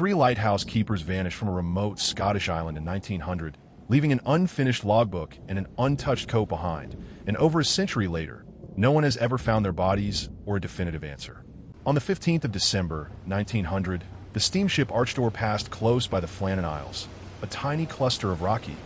3 lighthouse keepers vanished from a remote Scottish island in 1900, leaving an unfinished logbook and an untouched coat behind, and over a century later, no one has ever found their bodies or a definitive answer. On the 15th of December, 1900, the steamship Archdor passed close by the Flannan Isles, a tiny cluster of rocky,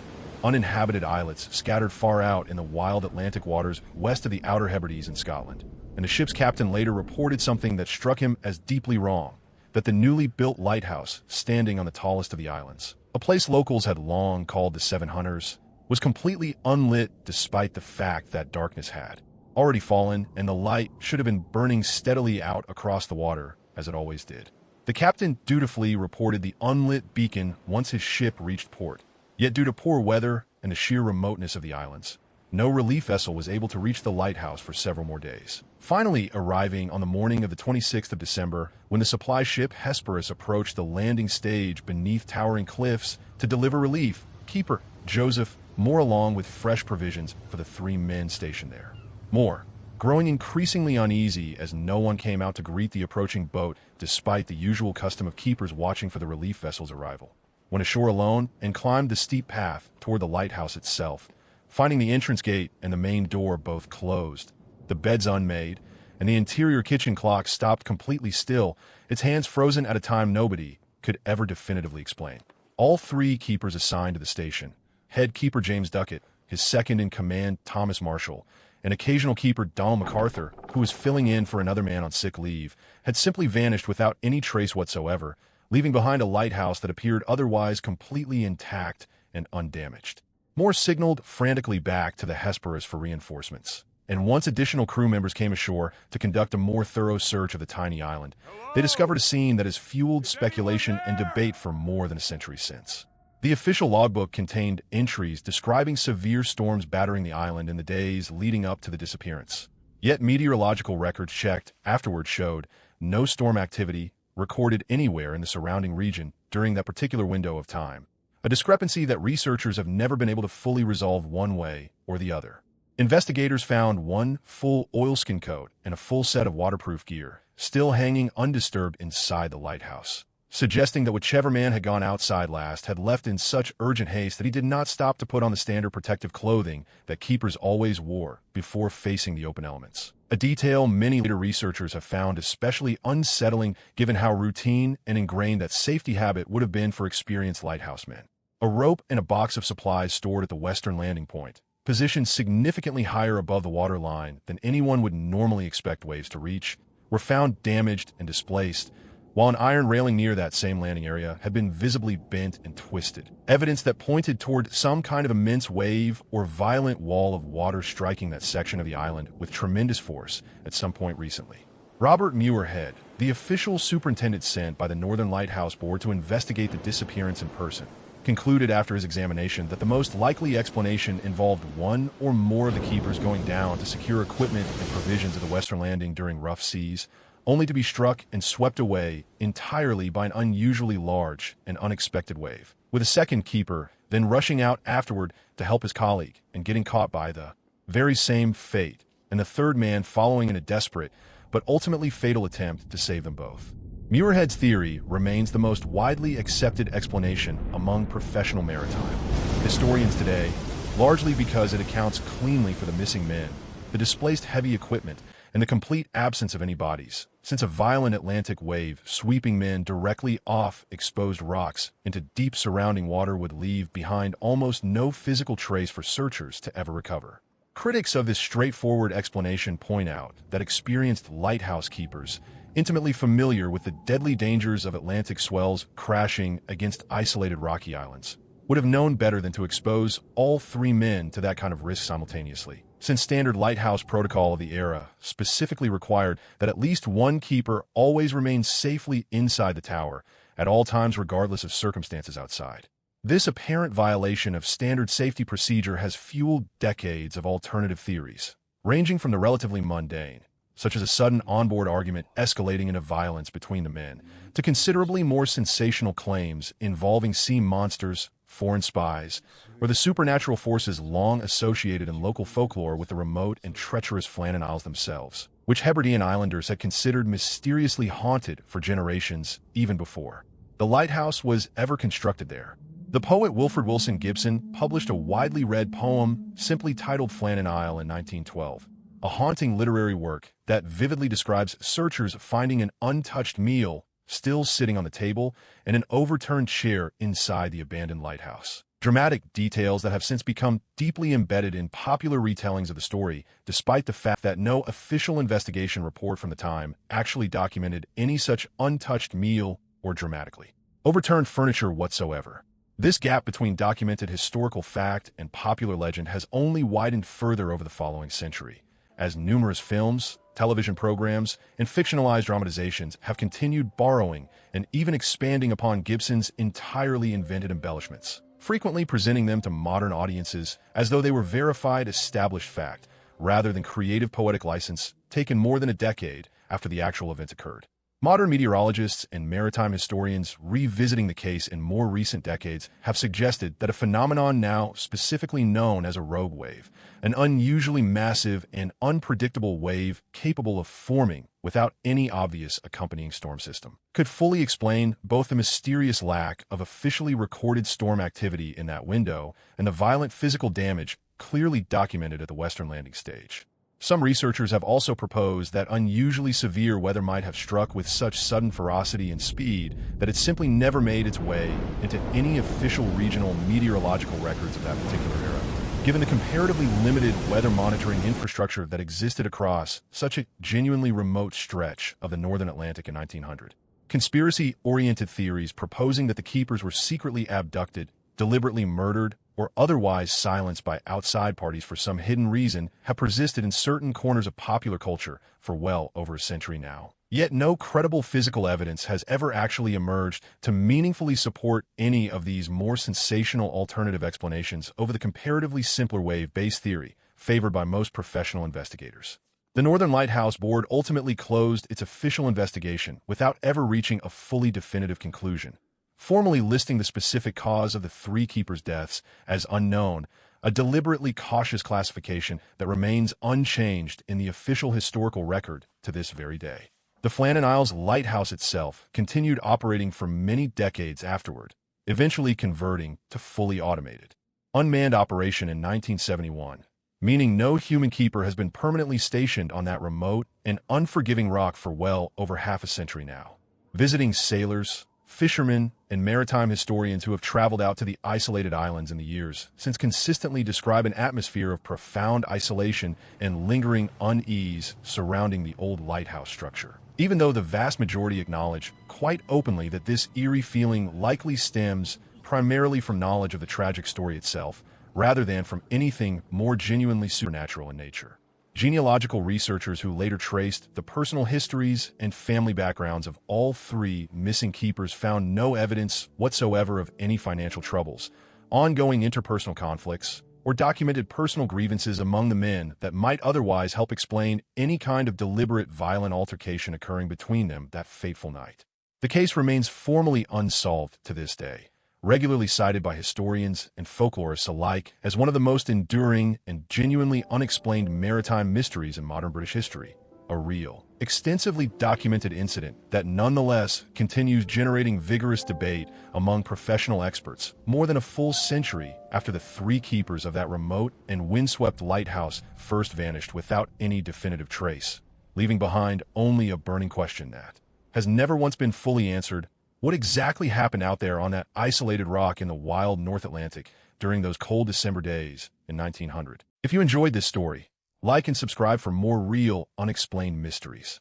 uninhabited islets scattered far out in the wild Atlantic waters west of the Outer Hebrides in Scotland. And the ship's captain later reported something that struck him as deeply wrong, that the newly built lighthouse, standing on the tallest of the islands, a place locals had long called the Seven Hunters, was completely unlit despite the fact that darkness had already fallen and the light should have been burning steadily out across the water, as it always did. The captain dutifully reported the unlit beacon once his ship reached port. Yet due to poor weather and the sheer remoteness of the islands, no relief vessel was able to reach the lighthouse for several more days. Finally arriving on the morning of the 26th of December, when the supply ship Hesperus approached the landing stage beneath towering cliffs to deliver relief, keeper Joseph Mor along with fresh provisions for the 3 men stationed there. Mor, growing increasingly uneasy as no one came out to greet the approaching boat despite the usual custom of keepers watching for the relief vessel's arrival, went ashore alone and climbed the steep path toward the lighthouse itself, finding the entrance gate and the main door both closed, the beds unmade, and the interior kitchen clock stopped completely still, its hands frozen at a time nobody could ever definitively explain. All 3 keepers assigned to the station, head keeper James Duckett, his second-in-command Thomas Marshall, and occasional keeper Donald MacArthur, who was filling in for another man on sick leave, had simply vanished without any trace whatsoever, leaving behind a lighthouse that appeared otherwise completely intact and undamaged. Mor signaled frantically back to the Hesperus for reinforcements, and once additional crew members came ashore to conduct a more thorough search of the tiny island, they discovered a scene that has fueled speculation and debate for more than a century since. The official logbook contained entries describing severe storms battering the island in the days leading up to the disappearance. Yet meteorological records checked afterward showed no storm activity recorded anywhere in the surrounding region during that particular window of time, a discrepancy that researchers have never been able to fully resolve one way or the other. Investigators found 1 full oilskin coat and a full set of waterproof gear still hanging undisturbed inside the lighthouse, suggesting that whichever man had gone outside last had left in such urgent haste that he did not stop to put on the standard protective clothing that keepers always wore before facing the open elements. A detail many later researchers have found especially unsettling given how routine and ingrained that safety habit would have been for experienced lighthouse men. A rope and a box of supplies stored at the western landing point, positioned significantly higher above the water line than anyone would normally expect waves to reach, were found damaged and displaced, while an iron railing near that same landing area had been visibly bent and twisted, evidence that pointed toward some kind of immense wave or violent wall of water striking that section of the island with tremendous force at some point recently. Robert Muirhead, the official superintendent sent by the Northern Lighthouse Board to investigate the disappearance in person, concluded after his examination that the most likely explanation involved 1 or more of the keepers going down to secure equipment and provisions at the western landing during rough seas, only to be struck and swept away entirely by an unusually large and unexpected wave, with a second keeper then rushing out afterward to help his colleague and getting caught by the very same fate, and the third man following in a desperate but ultimately fatal attempt to save them both. Muirhead's theory remains the most widely accepted explanation among professional maritime historians today, largely because it accounts cleanly for the missing men, the displaced heavy equipment, and the complete absence of any bodies, since a violent Atlantic wave sweeping men directly off exposed rocks into deep surrounding water would leave behind almost no physical trace for searchers to ever recover. Critics of this straightforward explanation point out that experienced lighthouse keepers, intimately familiar with the deadly dangers of Atlantic swells crashing against isolated rocky islands, would have known better than to expose all 3 men to that kind of risk simultaneously, since standard lighthouse protocol of the era specifically required that at least 1 keeper always remain safely inside the tower at all times regardless of circumstances outside. This apparent violation of standard safety procedure has fueled decades of alternative theories, ranging from the relatively mundane, such as a sudden onboard argument escalating into violence between the men, to considerably more sensational claims involving sea monsters, foreign spies, or the supernatural forces long associated in local folklore with the remote and treacherous Flannan Isles themselves, which Hebridean islanders had considered mysteriously haunted for generations even before the lighthouse was ever constructed there. The poet Wilfred Wilson Gibson published a widely read poem simply titled Flannan Isles in 1912, a haunting literary work that vividly describes searchers finding an untouched meal still sitting on the table and an overturned chair inside the abandoned lighthouse. Dramatic details that have since become deeply embedded in popular retellings of the story, despite the fact that no official investigation report from the time actually documented any such untouched meal or dramatically overturned furniture whatsoever. This gap between documented historical fact and popular legend has only widened further over the following century, as numerous films, television programs, and fictionalized dramatizations have continued borrowing and even expanding upon Gibson's entirely invented embellishments, frequently presenting them to modern audiences as though they were verified, established fact, rather than creative poetic license taken more than a decade after the actual events occurred. Modern meteorologists and maritime historians revisiting the case in more recent decades have suggested that a phenomenon now specifically known as a rogue wave, an unusually massive and unpredictable wave capable of forming without any obvious accompanying storm system, could fully explain both the mysterious lack of officially recorded storm activity in that window and the violent physical damage clearly documented at the western landing stage. Some researchers have also proposed that unusually severe weather might have struck with such sudden ferocity and speed that it simply never made its way into any official regional meteorological records of that particular era, given the comparatively limited weather monitoring infrastructure that existed across such a genuinely remote stretch of the northern Atlantic in 1900. Conspiracy-oriented theories proposing that the keepers were secretly abducted, deliberately murdered, or otherwise silenced by outside parties for some hidden reason have persisted in certain corners of popular culture for well over a century now. Yet no credible physical evidence has ever actually emerged to meaningfully support any of these more sensational alternative explanations over the comparatively simpler wave-based theory favored by most professional investigators. The Northern Lighthouse Board ultimately closed its official investigation without ever reaching a fully definitive conclusion, formally listing the specific cause of the three keepers' deaths as unknown, a deliberately cautious classification that remains unchanged in the official historical record to this very day. The Flannan Isles lighthouse itself continued operating for many decades afterward, eventually converting to fully automated, unmanned operation in 1971, meaning no human keeper has been permanently stationed on that remote and unforgiving rock for well over half a century now. Visiting sailors, fishermen, and maritime historians who have traveled out to the isolated islands in the years since consistently describe an atmosphere of profound isolation and lingering unease surrounding the old lighthouse structure. Even though the vast majority acknowledge quite openly that this eerie feeling likely stems primarily from knowledge of the tragic story itself, rather than from anything more genuinely supernatural in nature. Genealogical researchers who later traced the personal histories and family backgrounds of all three missing keepers found no evidence whatsoever of any financial troubles, ongoing interpersonal conflicts, or documented personal grievances among the men that might otherwise help explain any kind of deliberate violent altercation occurring between them that fateful night. The case remains formally unsolved to this day, regularly cited by historians and folklorists alike as one of the most enduring and genuinely unexplained maritime mysteries in modern British history. A real, extensively documented incident that nonetheless continues generating vigorous debate among professional experts more than a full century after the three keepers of that remote and windswept lighthouse first vanished without any definitive trace, leaving behind only a burning question that has never once been fully answered. What exactly happened out there on that isolated rock in the wild North Atlantic during those cold December days in 1900? If you enjoyed this story, like and subscribe for more real, unexplained mysteries.